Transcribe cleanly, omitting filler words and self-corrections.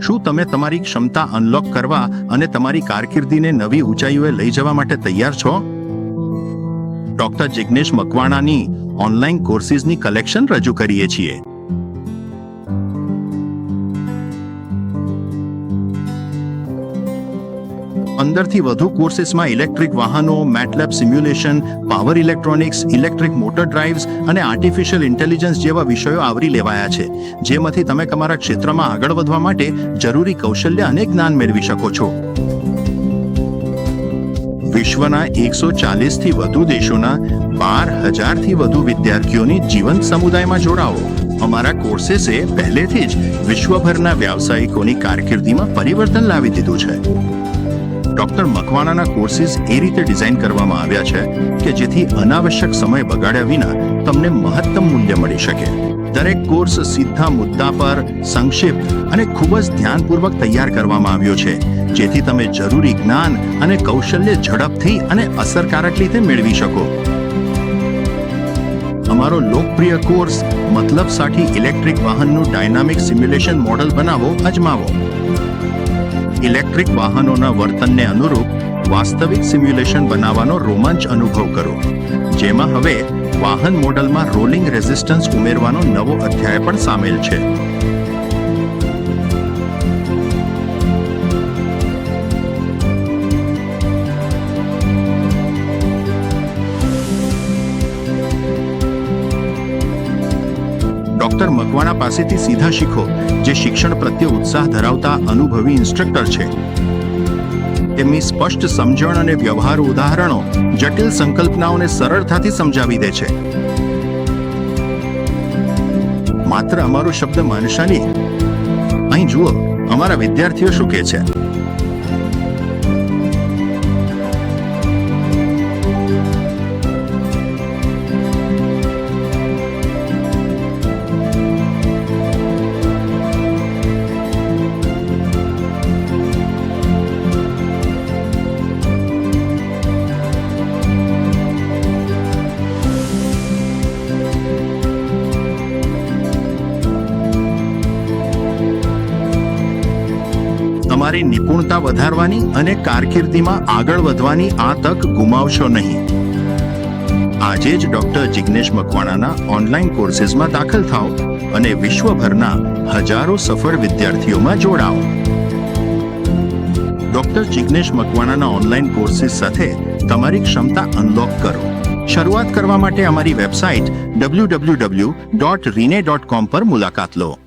શું તમે તમારી ક્ષમતા અનલોક કરવા અને તમારી કારકિર્દીને નવી ઊંચાઈઓએ લઈ જવા માટે તૈયાર છો? ડોક્ટર જિગ્નેશ મકવાણાની ઓનલાઈન કોર્સિસની કલેક્શન રજૂ કરીએ છીએ. 15થી વધુ કોર્સિસમાં ઇલેક્ટ્રિક વાહનો, MATLAB simulation, power electronics, electric motor drives અને આર્ટિફિશિયલ ઇન્ટેલિજન્સ જેવા વિષયો આવરી લેવાયા છે, જેમાંથી તમે તમારા ક્ષેત્રમાં આગળ વધવા માટે જરૂરી કૌશલ્ય અને જ્ઞાન મેળવી શકો છો. વિશ્વના 140થી વધુ દેશોના 12,000થી વધુ વિદ્યાર્થીઓની જીવંત સમુદાયમાં જોડાઓ. અમારા કોર્सेसे પહેલેથી જ વિશ્વભરના વ્યાવસાયિકોની કારકિર્દીમાં પરિવર્તન લાવી દીધું છે. ડોક્ટર મકવાણાના કોર્સિસ એ રીતે ડિઝાઇન કરવામાં આવ્યા છે કે જેથી અનાવશ્યક સમય બગાડ્યા વિના તમને મહત્તમ મૂલ્ય મળી શકે. દરેક કોર્સ સીધા મુદ્દા પર, સંક્ષિપ્ત અને ખૂબ જ ધ્યાનપૂર્વક તૈયાર કરવામાં આવ્યો છે, જેથી તમે જરૂરી જ્ઞાન અને કૌશલ્ય ઝડપથી અને અસરકારક રીતે મેળવી શકો. અમારો લોકપ્રિય કોર્સ મતલબ साठी ઇલેક્ટ્રિક વાહનનું ડાયનામિક સિમ્યુલેશન મોડલ બનાવો, અજમાવો. ઇલેક્ટ્રિક વાહનોના વર્તનને અનુરૂપ વાસ્તવિક સિમ્યુલેશન બનાવવાનો રોમાંચ અનુભવ કરો, જેમાં હવે વાહન મોડલમાં રોલિંગ રેઝિસ્ટન્સ ઉમેરવાનો નવો અધ્યાય પણ સામેલ છે. ડોક્ટર મકવાણા પાસેથી સીધા શીખો, જે શિક્ષણ પ્રત્યે ઉત્સાહ ધરાવતા અનુભવી ઇન્સ્ટ્રક્ટર છે. તેમની સ્પષ્ટ સમજણ અને વ્યવહારુ ઉદાહરણો જટિલ સંકલ્પનાઓને સરળતાથી સમજાવી દે છે. માત્ર અમારો શબ્દ માનશા નહીં, અહીં જુઓ અમારા વિદ્યાર્થીઓ શું કહે છે. તમારી નિપુણતા વધારવાની અને કારકિર્દીમાં આગળ વધવાની આ તક ગુમાવશો નહીં. આજે જ ડોક્ટર જિગ્નેશ મકવાણાના ઓનલાઈન કોર્સિસમાં દાખલ થાઓ અને વિશ્વભરના હજારો સફળ વિદ્યાર્થીઓમાં જોડાઓ. ડોક્ટર જિગ્નેશ મકવાણાના ઓનલાઈન કોર્સિસ સાથે તમારી ક્ષમતા અનલોક કરો. શરૂઆત કરવા માટે અમારી વેબસાઇટ www.rine.com પર મુલાકાત લો.